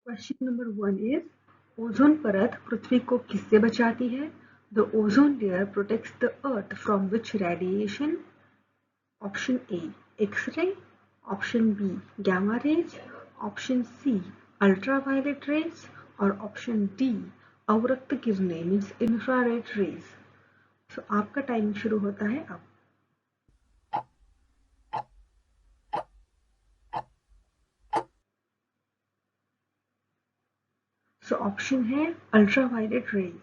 Question number 1 is ozone परत पृथ्वी को किससे बचाती है? The ozone layer protects the earth from which radiation? Option A x-ray, option B gamma rays, option C ultraviolet rays और option D अवरक्त किरणें means infrared rays. सो आपका timing शुरू होता है अब। सो ऑप्शन है अल्ट्रावायलेट रेज।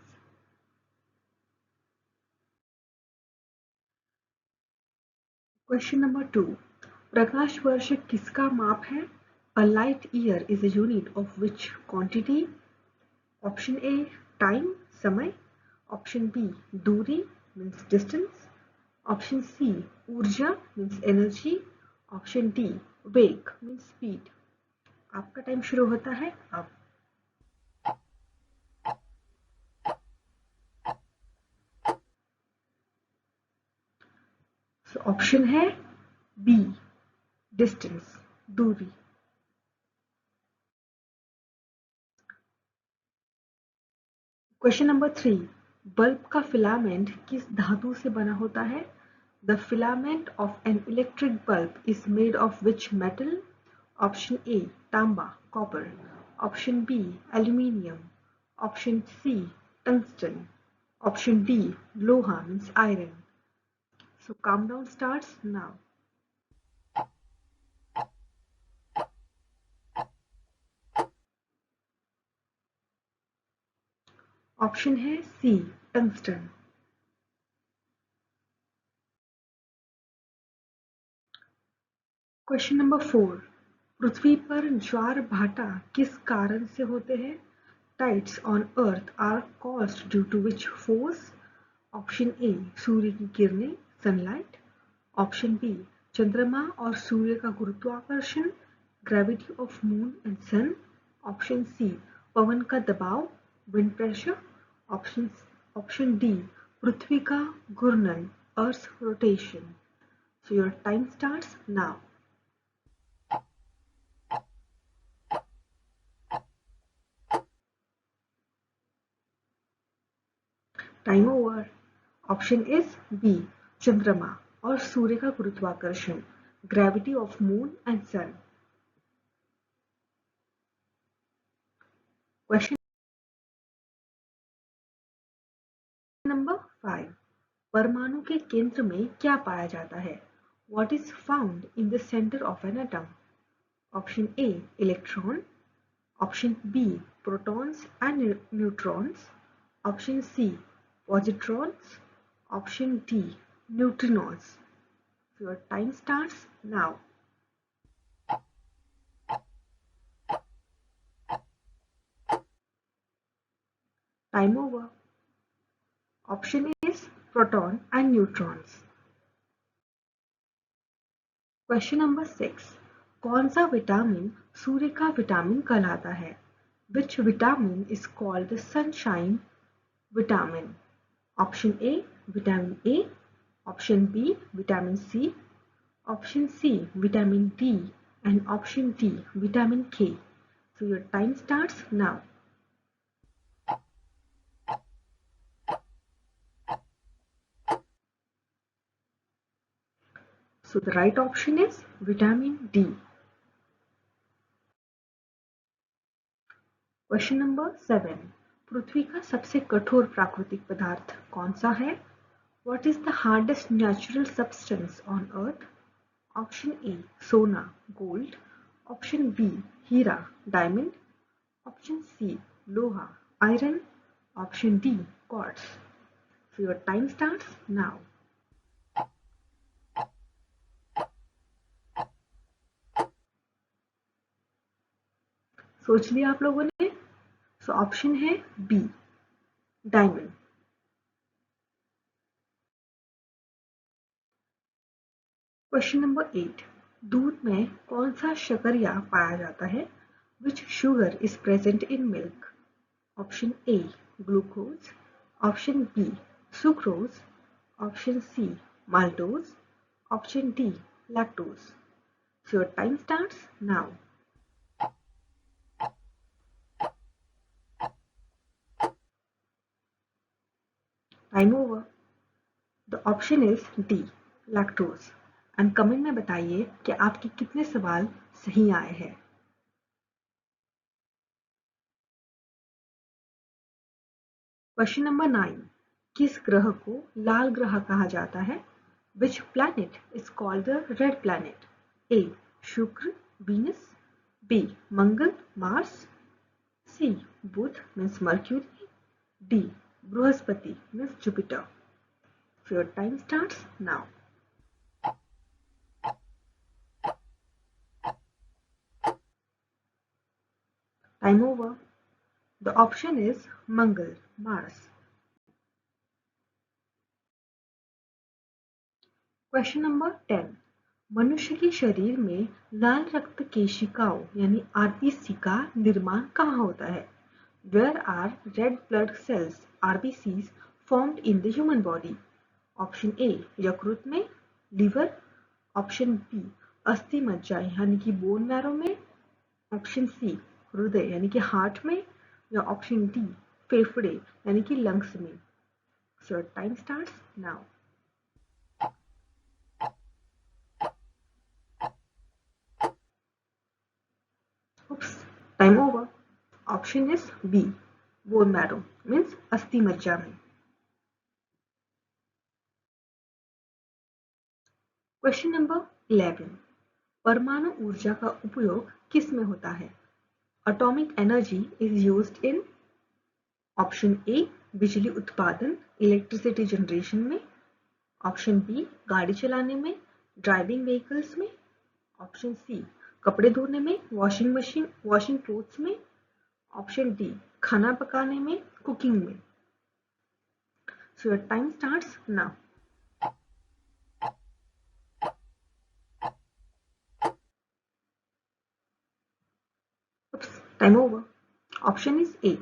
क्वेश्चन नंबर 2, प्रकाश वर्ष किसका माप है? A light year is a unit of which quantity? Option A time समय, ऑप्शन बी दूरी मीन्स डिस्टेंस, ऑप्शन सी ऊर्जा मीन्स एनर्जी, ऑप्शन डी वेग मीन्स स्पीड। आपका टाइम शुरू होता है अब। सो ऑप्शन है बी डिस्टेंस दूरी। क्वेश्चन नंबर 3, बल्ब का फिलामेंट किस धातु से बना होता है? The filament of an electric bulb is made of which metal? Option A तांबा copper, option B aluminium, option C tungsten, option D लोहा means iron. So countdown starts now. Option है सी टंगस्टन। क्वेश्चन नंबर 4, पृथ्वी पर ज्वार भाटा किस कारण से होते हैं? Tides on earth are caused due to which force? Option A सूर्य की किरणें सनलाइट, ऑप्शन बी चंद्रमा और सूर्य का गुरुत्वाकर्षण gravity of moon and sun, option C पवन का दबाव wind pressure, option option D पृथ्वी का घूर्णन earth rotation. So your time starts now. Time over. Option is B चंद्रमा और सूर्य का गुरुत्वाकर्षण gravity of moon and sun. Question number 5, परमाणु के केंद्र में क्या पाया जाता है? What is found in the centre of an atom? Option A electron, option B protons and neutrons, option C positrons, option D neutrinos. Your time starts now. Time over. Option is proton and neutrons. Question number 6, कौन सा vitamin सूर्य का vitamin कहलाता है? Which vitamin is called the sunshine vitamin? Option A vitamin A, option B vitamin C, option C vitamin D and option D vitamin K. So your time starts now. So the right option is vitamin D. Question number 7, पृथ्वी का सबसे कठोर प्राकृतिक पदार्थ कौन सा है? What is the hardest natural substance on earth? Option A सोना gold, option B हीरा diamond, option C लोहा iron, option D quartz. So your time starts now. सोच लिया आप लोगों ने? सो ऑप्शन है बी डायमंड। क्वेश्चन नंबर 8, दूध में कौन सा शक्करिया पाया जाता है? Which sugar is present in milk? Option A glucose, option B sucrose, option C maltose, option D lactose. So your time starts now. Time over. The option is D, lactose. And comment में बताइए कि आपके कितने सवाल सही आए हैं। Question number 9, किस ग्रह को लाल ग्रह कहा जाता है? Which planet is called the red planet? A Shukra, Venus, B Mangal, Mars, C Budh means Mercury, D Brihaspati means Jupiter. So your time starts now. Time over. The option is Mangal, Mars. Question number 10. मनुष्य के शरीर में लाल रक्त केशिकाओं यानी RBC का निर्माण कहाँ होता है? Where are red blood cells (RBCs) formed in the human body? Option A यकृत में, लीवर, ऑप्शन बी अस्थि मज्जा यानी कि बोन मैरो में, ऑप्शन सी हृदय यानी कि हार्ट में, या ऑप्शन डी फेफड़े यानी कि लंग्स में। सो time starts now. Oops, time over. Option is B, bone marrow means अस्थि मज्जा में। क्वेश्चन नंबर 11, परमाणु ऊर्जा का उपयोग किस में होता है? Atomic energy is used in, option A बिजली उत्पादन इलेक्ट्रिसिटी जनरेशन में, ऑप्शन बी गाड़ी चलाने में ड्राइविंग व्हीकल्स में, ऑप्शन सी कपड़े धोने में वॉशिंग मशीन वॉशिंग क्लोथ्स में, ऑप्शन डी खाना पकाने में कुकिंग में। सो your time starts now. Time over. Option is a,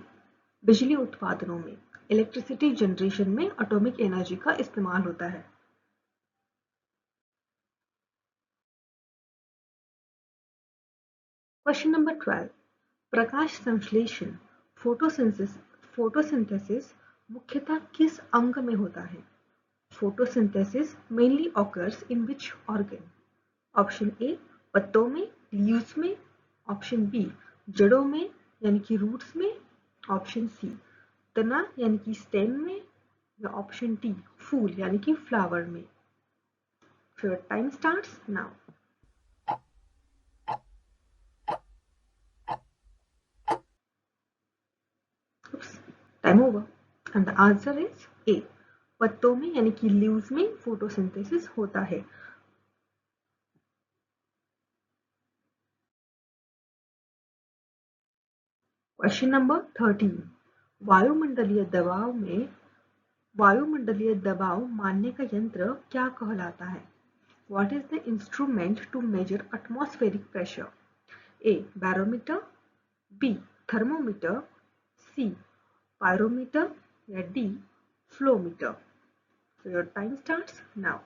बिजली उत्पादनों में इलेक्ट्रिसिटी जनरेशन में एटॉमिक एनर्जी का इस्तेमाल होता है। क्वेश्चन नंबर 12, प्रकाश संश्लेषण फोटोसिंथेसिस मुख्यतः किस अंग में होता है? Photosynthesis mainly occurs in which organ? Option A पत्तों में लीव्स में, ऑप्शन बी जड़ों में यानी कि रूट्स में, ऑप्शन सी तना यानी कि स्टेम में, या ऑप्शन डी फूल यानी कि फ्लावर में। फिर time starts now. Time over and the answer is a, पत्तों में यानी कि लीव्स में फोटोसिंथेसिस होता है। क्वेश्चन नंबर 13, वायुमंडलीय दबाव मापने का यंत्र क्या कहलाता है? What is the instrument to measure atmospheric pressure? A barometer, B thermometer, C pyrometer, या D flowmeter. So your time starts now.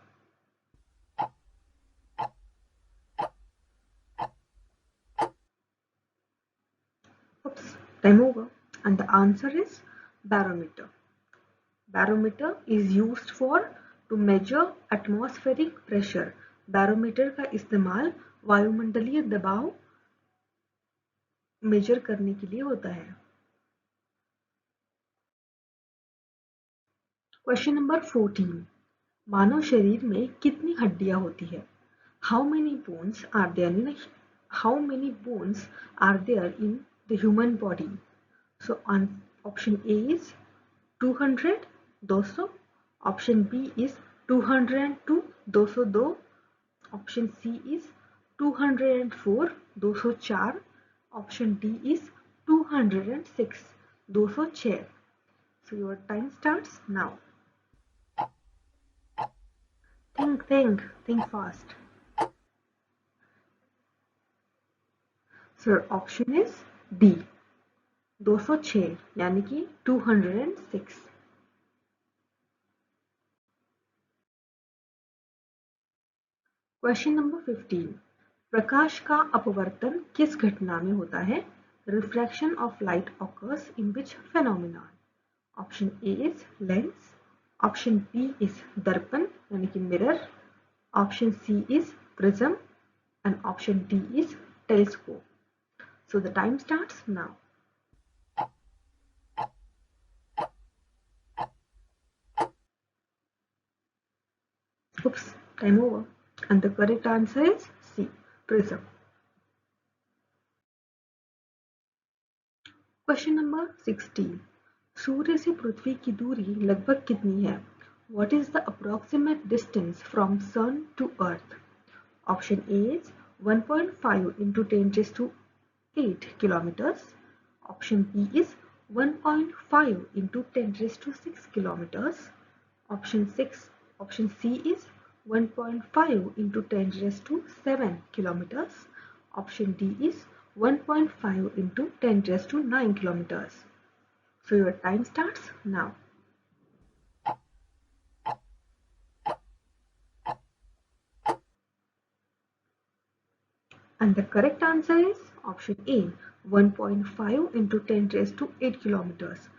Oops, time over. And the answer is barometer. Barometer is used for to measure atmospheric pressure. Barometer का इस्तेमाल वायुमंडलीय दबाव major करने के लिए होता है। क्वेश्चन नंबर 14, मानव शरीर में कितनी हड्डियां होती है? How many bones are there in the human body? So option A is 200 200, option B is 202 202, option C is 204 204, option D is 206 206। So your time starts now. Think fast. So option is D, 206 यानी कि 206। Question number 15, प्रकाश का अपवर्तन किस घटना में होता है? Refraction of light occurs in which phenomenon? Option A is lens, option B is दर्पण यानी कि mirror, option C is prism and option D is telescope. So the time starts now. Oops, time over. And the correct answer is C, prism. Question number 16. सूर्य से पृथ्वी की दूरी लगभग कितनी है? What is the approximate distance from sun to earth? Option A is 1.5 into 10 raised to 8 kilometers. Option B is 1.5 into 10 raised to 6 kilometers. Option C is 1.5 into 10 raised to 7 kilometers. Option D is 1.5 into 10 raised to 9 kilometers. So your time starts now. And the correct answer is option A, 1.5 into 10 raised to 8 kilometers.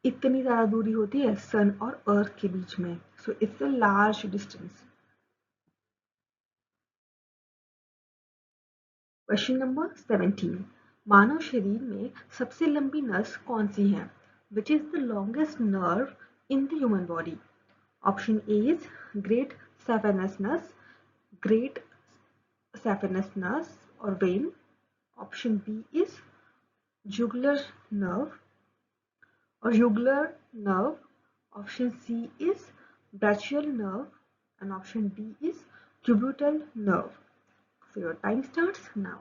इतनी ज़्यादा दूरी होती है सन और अर्थ के बीच में. So it's a large distance. Question number 17. मानव शरीर में सबसे लंबी नस कौन सी है? Which is the longest nerve in the human body? Option A is great saphenous नस, ग्रेट saphenous नस और vein. Option B is jugular nerve और jugular nerve. Option C is brachial nerve and option D is cubital nerve. So your time starts now.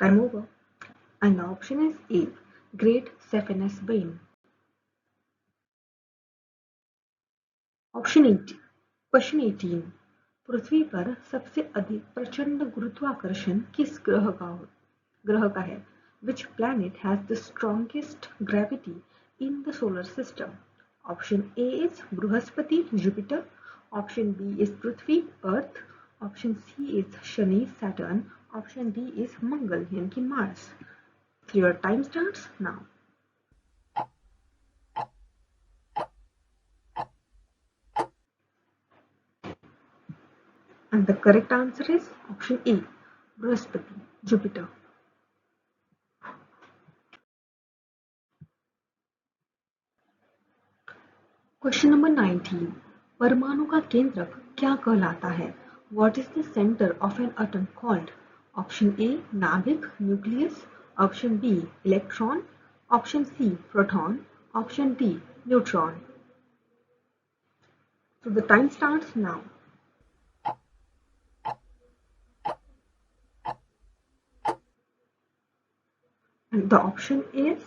Time over. And the option is A, great saphenous vein. Option 18. Question 18. पृथ्वी पर सबसे अधिक प्रचंड गुरुत्वाकर्षण किस ग्रह का है? Which planet has the strongest gravity in the solar system? Option A is Brihaspati Jupiter. Option B is Prithvi Earth. Option C is Shani Saturn. Option D is मंगल यानी कि Mars. So your time starts now. And the correct answer is option A, Brihaspati, Jupiter. Question number 19. परमाणु का केंद्रक क्या कहलाता है? What is the center of an atom called? Option A, नाभिक, nucleus. Option B, electron. Option C, proton. Option D, neutron. So the time starts now. And the option is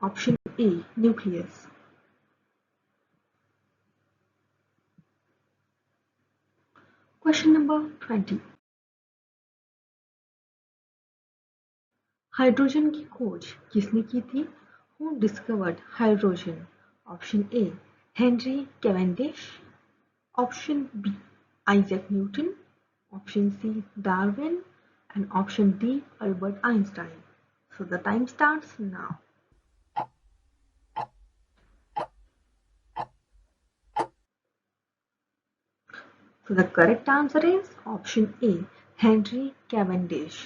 option A, nucleus. Question number 20. Hydrogen की खोज किसने की थी? Who discovered hydrogen? Option A, Henry Cavendish. Option B, Isaac Newton. Option C, Darwin. And option D, Albert Einstein. So the time starts now. So the correct answer is option A, Henry Cavendish.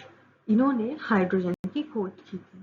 इन्होंने hydrogen की खोज की थी.